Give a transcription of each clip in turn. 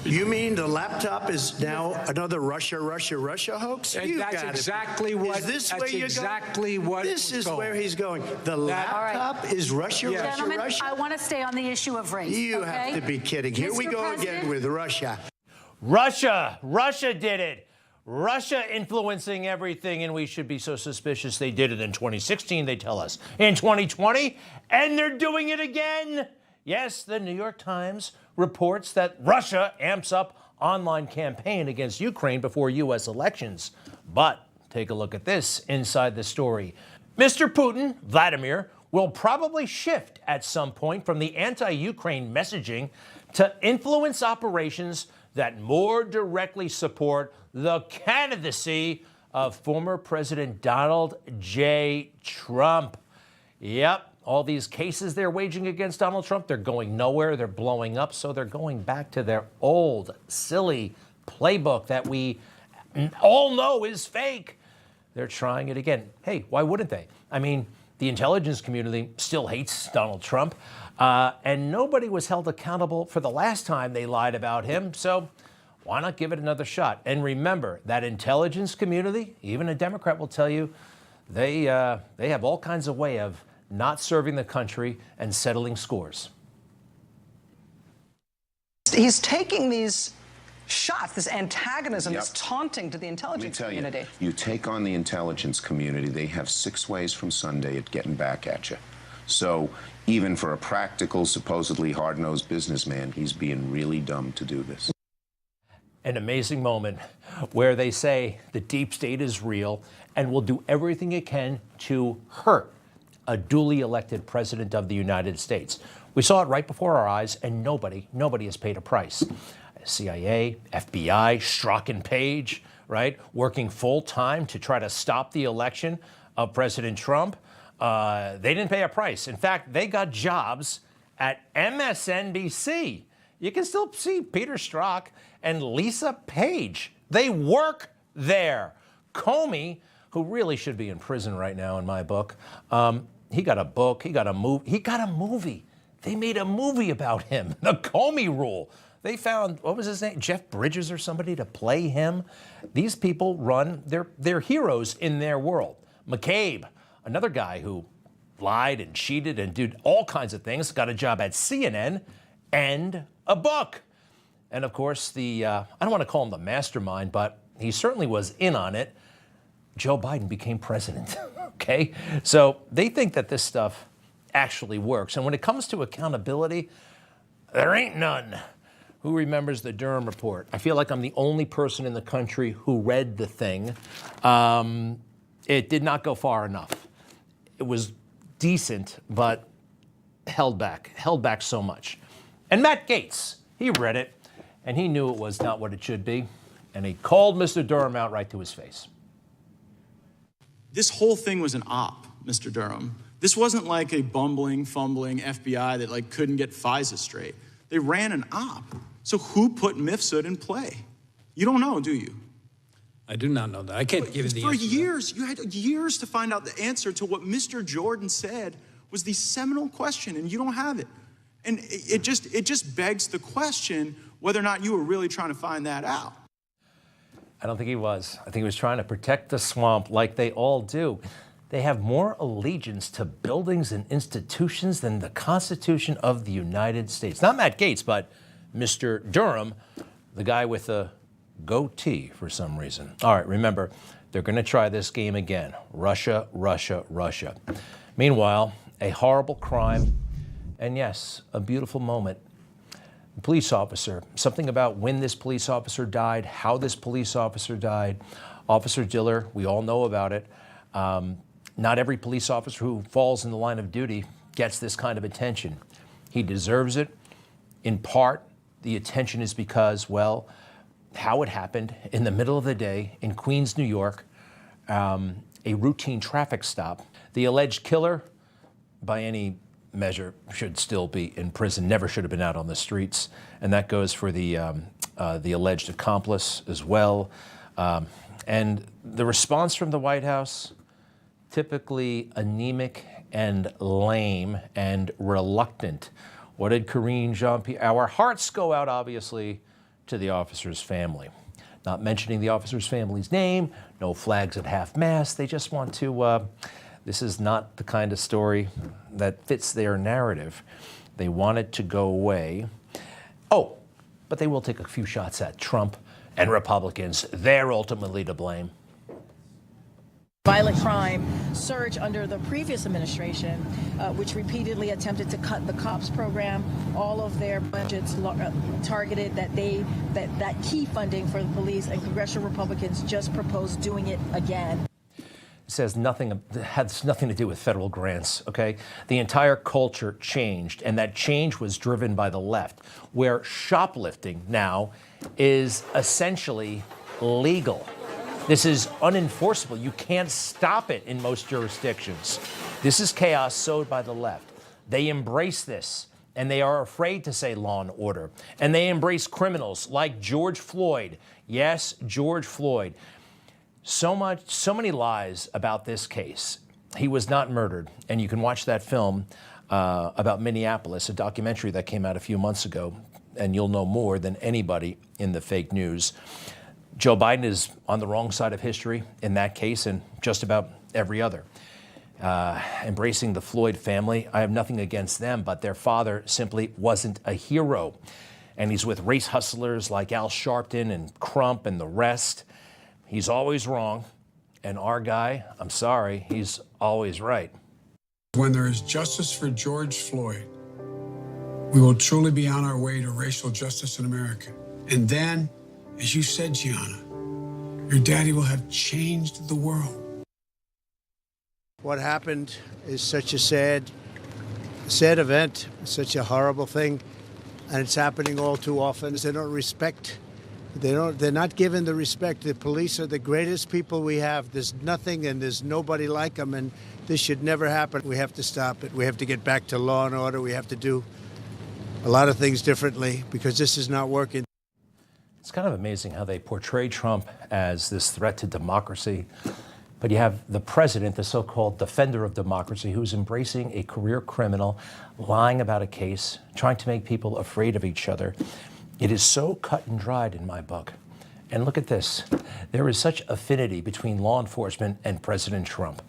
You mean the laptop is now another Russia hoax? That's exactly what. Is this where you're exactly going? what. This is where he's going. The laptop is Russia. Gentlemen, I want to stay on the issue of race. You have to be kidding. Here we go again with Russia. Russia did it. Russia influencing everything, and we should be so suspicious. They did it in 2016, they tell us. In 2020, and they're doing it again. Yes, the New York Times reports that Russia amps up online campaign against Ukraine before U.S. elections. But take a look at this inside the story. Mr. Putin, Vladimir, will probably shift at some point from the anti-Ukraine messaging to influence operations that more directly support the candidacy of former President Donald J. Trump. Yep, all these cases they're waging against Donald Trump, they're going nowhere, they're blowing up, so they're going back to their old, silly playbook that we all know is fake. They're trying it again. Hey, why wouldn't they? I mean, the intelligence community still hates Donald Trump, and nobody was held accountable for the last time they lied about him, so why not give it another shot? And remember, that intelligence community, even a Democrat will tell you, they have all kinds of way of not serving the country and settling scores. He's taking these shots, this antagonism, this taunting to the intelligence community. You take on the intelligence community, they have 6 ways from Sunday at getting back at you. So even for a practical, supposedly hard-nosed businessman, he's being really dumb to do this. An amazing moment where they say the deep state is real and will do everything it can to hurt a duly elected president of the United States. We saw it right before our eyes, and nobody has paid a price. CIA, FBI, Strzok and Page, right, working full time to try to stop the election of President Trump. They didn't pay a price. In fact, they got jobs at MSNBC. You can still see Peter Strzok and Lisa Page. They work there. Comey, who really should be in prison right now in my book, he got a book, he got a movie. They made a movie about him, The Comey Rule. They found, what was his name, Jeff Bridges or somebody to play him. These people run, they're heroes in their world. McCabe, another guy who lied and cheated and did all kinds of things, got a job at CNN and a book. And of course, I don't want to call him the mastermind, but he certainly was in on it. Joe Biden became president, okay? So they think that this stuff actually works. And when it comes to accountability, there ain't none. Who remembers the Durham report? I feel like I'm the only person in the country who read the thing. It did not go far enough. It was decent, but held back so much. And Matt Gaetz, he read it, and he knew it was not what it should be, and he called Mr. Durham out right to his face. This whole thing was an op, Mr. Durham. This wasn't like a bumbling, fumbling FBI that couldn't get FISA straight. They ran an op. So who put Mifsud in play? You don't know, do you? I do not know that. I can't give you the answer. For years, you had years to find out the answer to what Mr. Jordan said was the seminal question, and you don't have it. And it just begs the question whether or not you were really trying to find that out. I don't think he was. I think he was trying to protect the swamp like they all do. They have more allegiance to buildings and institutions than the Constitution of the United States. Not Matt Gaetz, but Mr. Durham, the guy with the goatee for some reason. All right, remember, they're going to try this game again. Russia, Russia, Russia. Meanwhile, a horrible crime, and yes, a beautiful moment. A police officer, something about when this police officer died, how this police officer died. Officer Diller, we all know about it. Not every police officer who falls in the line of duty gets this kind of attention. He deserves it. In part, the attention is because, well, how it happened in the middle of the day in Queens, New York, a routine traffic stop. The alleged killer, by any measure, should still be in prison, never should have been out on the streets. And that goes for the alleged accomplice as well. And the response from the White House, typically anemic and lame and reluctant. What did Karine Jean-Pierre? Our hearts go out, obviously, to the officer's family. Not mentioning the officer's family's name, no flags at half-mast. They just want to, this is not the kind of story that fits their narrative. They want it to go away. Oh, but they will take a few shots at Trump and Republicans. They're ultimately to blame. Violent crime surge under the previous administration, which repeatedly attempted to cut the cops program, all of their budgets targeted that key funding for the police, and congressional Republicans just proposed doing it again. It says nothing, has nothing to do with federal grants, okay? The entire culture changed, and that change was driven by the left, where shoplifting now is essentially legal. This is unenforceable. You can't stop it in most jurisdictions. This is chaos sowed by the left. They embrace this, and they are afraid to say law and order. And they embrace criminals like George Floyd. Yes, George Floyd. So many lies about this case. He was not murdered. And you can watch that film about Minneapolis, a documentary that came out a few months ago, and you'll know more than anybody in the fake news. Joe Biden is on the wrong side of history in that case and just about every other. Embracing the Floyd family, I have nothing against them, but their father simply wasn't a hero. And he's with race hustlers like Al Sharpton and Crump and the rest. He's always wrong. And our guy, I'm sorry, he's always right. When there is justice for George Floyd, we will truly be on our way to racial justice in America. And then, as you said, Gianna, your daddy will have changed the world. What happened is such a sad event, such a horrible thing, and it's happening all too often. They don't respect. They're not given the respect. The police are the greatest people we have. There's nothing and there's nobody like them, and this should never happen. We have to stop it. We have to get back to law and order. We have to do a lot of things differently because this is not working. It's kind of amazing how they portray Trump as this threat to democracy. But you have the president, the so-called defender of democracy, who's embracing a career criminal, lying about a case, trying to make people afraid of each other. It is so cut and dried in my book. And look at this. There is such affinity between law enforcement and President Trump.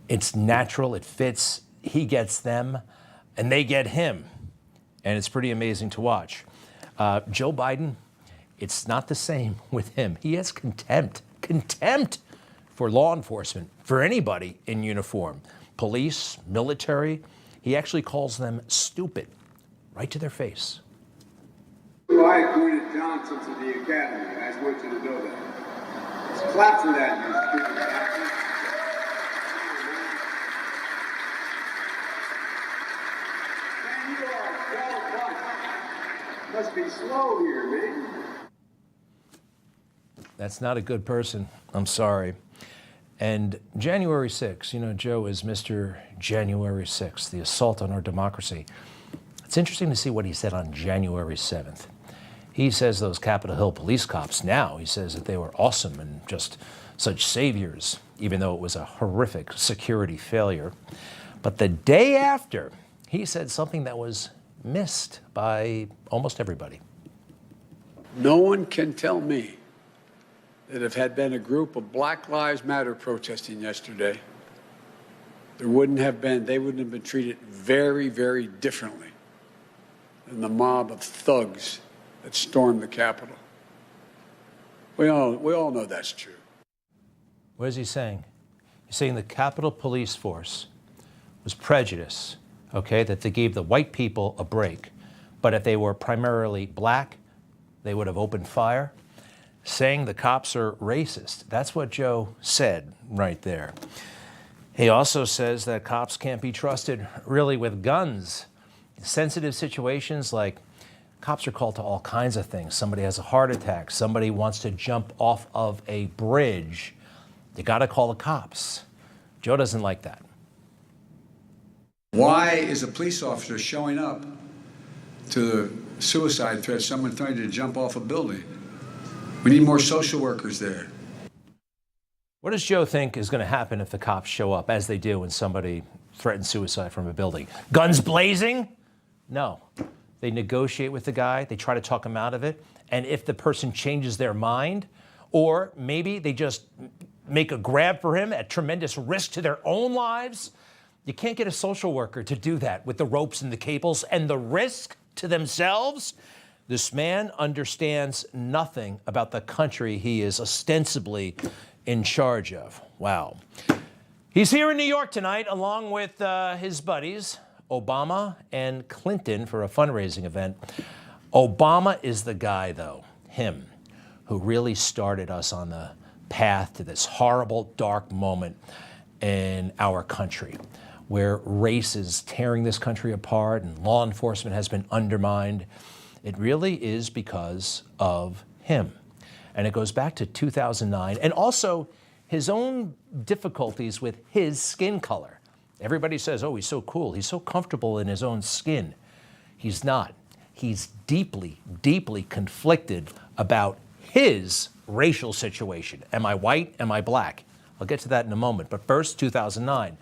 It's natural, it fits, he gets them, and they get him. And it's pretty amazing to watch. Joe Biden, it's not the same with him. He has contempt for law enforcement, for anybody in uniform, police, military. He actually calls them stupid, right to their face. Well, I recruited Johnson to the academy. I just want you to know that. Let's clap for that, you stupid bastard. Man, you are a dull bunch. Must be slow here, man. That's not a good person. I'm sorry. And January 6th, you know, Joe is Mr. January 6th, the assault on our democracy. It's interesting to see what he said on January 7th. He says those Capitol Hill police cops now, he says that they were awesome and just such saviors, even though it was a horrific security failure. But the day after, he said something that was missed by almost everybody. No one can tell me that if had been a group of Black Lives Matter protesting yesterday, they wouldn't have been treated very, very differently than the mob of thugs that stormed the Capitol. We all know that's true. What is he saying? He's saying the Capitol Police Force was prejudice, okay, that they gave the white people a break. But if they were primarily black, they would have opened fire. Saying the cops are racist. That's what Joe said right there. He also says that cops can't be trusted really with guns. Sensitive situations like cops are called to all kinds of things. Somebody has a heart attack. Somebody wants to jump off of a bridge. You got to call the cops. Joe doesn't like that. Why is a police officer showing up to the suicide threat, someone trying to jump off a building? We need more social workers there. What does Joe think is going to happen if the cops show up, as they do when somebody threatens suicide from a building? Guns blazing? No. They negotiate with the guy. They try to talk him out of it. And if the person changes their mind, or maybe they just make a grab for him at tremendous risk to their own lives, you can't get a social worker to do that with the ropes and the cables and the risk to themselves. This man understands nothing about the country he is ostensibly in charge of. Wow. He's here in New York tonight, along with his buddies, Obama and Clinton, for a fundraising event. Obama is the guy, though, him, who really started us on the path to this horrible, dark moment in our country, where race is tearing this country apart and law enforcement has been undermined. It really is because of him. And it goes back to 2009, and also his own difficulties with his skin color. Everybody says, oh, he's so cool. He's so comfortable in his own skin. He's not. He's deeply, deeply conflicted about his racial situation. Am I white? Am I black? I'll get to that in a moment. But first, 2009.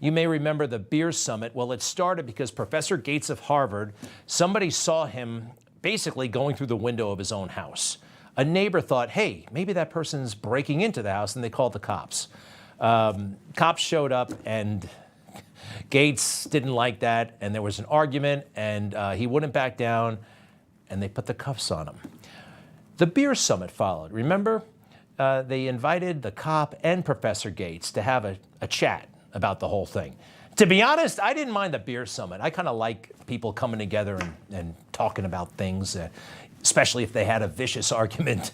You may remember the beer summit. Well, it started because Professor Gates of Harvard, somebody saw him basically going through the window of his own house. A neighbor thought, hey, maybe that person's breaking into the house, and they called the cops. Cops showed up, and Gates didn't like that, and there was an argument, and he wouldn't back down, and they put the cuffs on him. The beer summit followed. Remember, they invited the cop and Professor Gates to have a chat about the whole thing. To be honest, I didn't mind the beer summit. I kind of like people coming together and talking about things, especially if they had a vicious argument.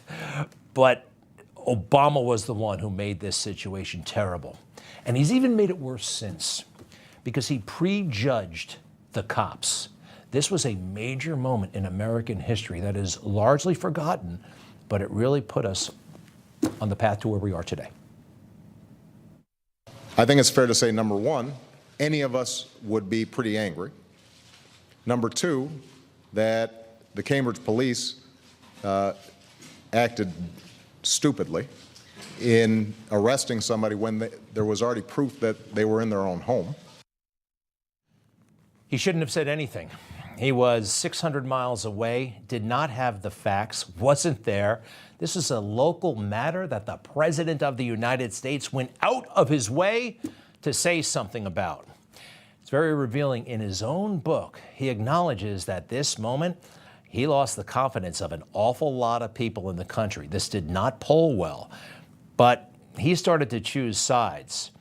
But Obama was the one who made this situation terrible. And he's even made it worse since, because he prejudged the cops. This was a major moment in American history that is largely forgotten, but it really put us on the path to where we are today. I think it's fair to say, number one, any of us would be pretty angry. Number two, that the Cambridge police acted stupidly in arresting somebody when there was already proof that they were in their own home. He shouldn't have said anything. He was 600 miles away, did not have the facts, wasn't there. This is a local matter that the President of the United States went out of his way to say something about. It's very revealing. In his own book, he acknowledges that this moment, he lost the confidence of an awful lot of people in the country. This did not poll well, but he started to choose sides.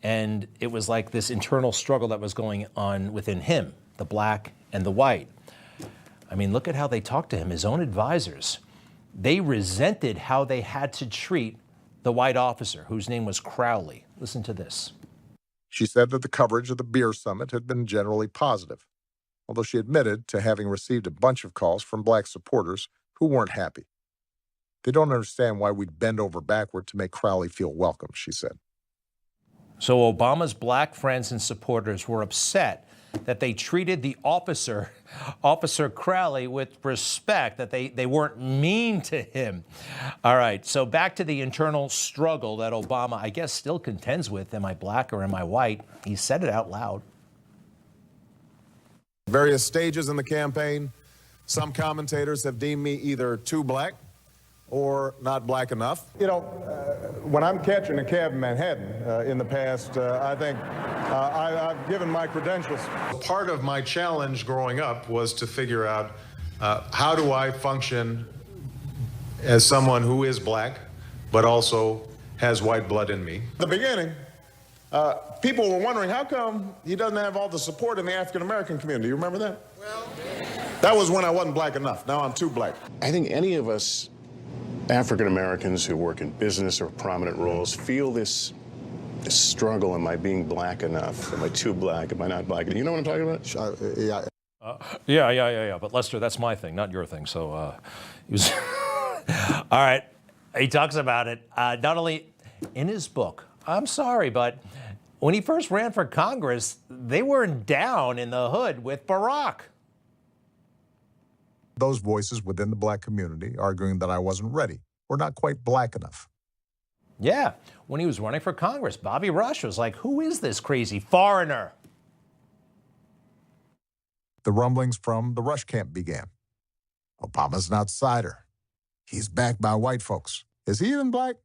And it was like this internal struggle that was going on within him, the black and the white. I mean, look at how they talked to him, his own advisors. They resented how they had to treat the white officer, whose name was Crowley. Listen to this. She said that the coverage of the beer summit had been generally positive, although she admitted to having received a bunch of calls from black supporters who weren't happy. They don't understand why we'd bend over backward to make Crowley feel welcome, she said. So Obama's black friends and supporters were upset that they treated the officer, Officer Crowley, with respect, that they weren't mean to him. All right, so back to the internal struggle that Obama, I guess, still contends with. Am I black or am I white? He said it out loud. Various stages in the campaign, some commentators have deemed me either too black or not black enough. You know, when I'm catching a cab in Manhattan in the past, I think I've given my credentials. Part of my challenge growing up was to figure out how do I function as someone who is black, but also has white blood in me. At the beginning, people were wondering, how come he doesn't have all the support in the African-American community? You remember that? Well, that was when I wasn't black enough. Now I'm too black. I think any of us African Americans who work in business or prominent roles feel this struggle. Am I being black enough? Am I too black? Am I not black? You know what I'm talking about? Yeah. But Lester, that's my thing, not your thing. So he was. All right. He talks about it not only in his book. I'm sorry, but when he first ran for Congress, they weren't down in the hood with Barack. Those voices within the black community arguing that I wasn't ready or not quite black enough. Yeah, when he was running for Congress, Bobby Rush was like, who is this crazy foreigner? The rumblings from the Rush camp began. Obama's an outsider. He's backed by white folks. Is he even black?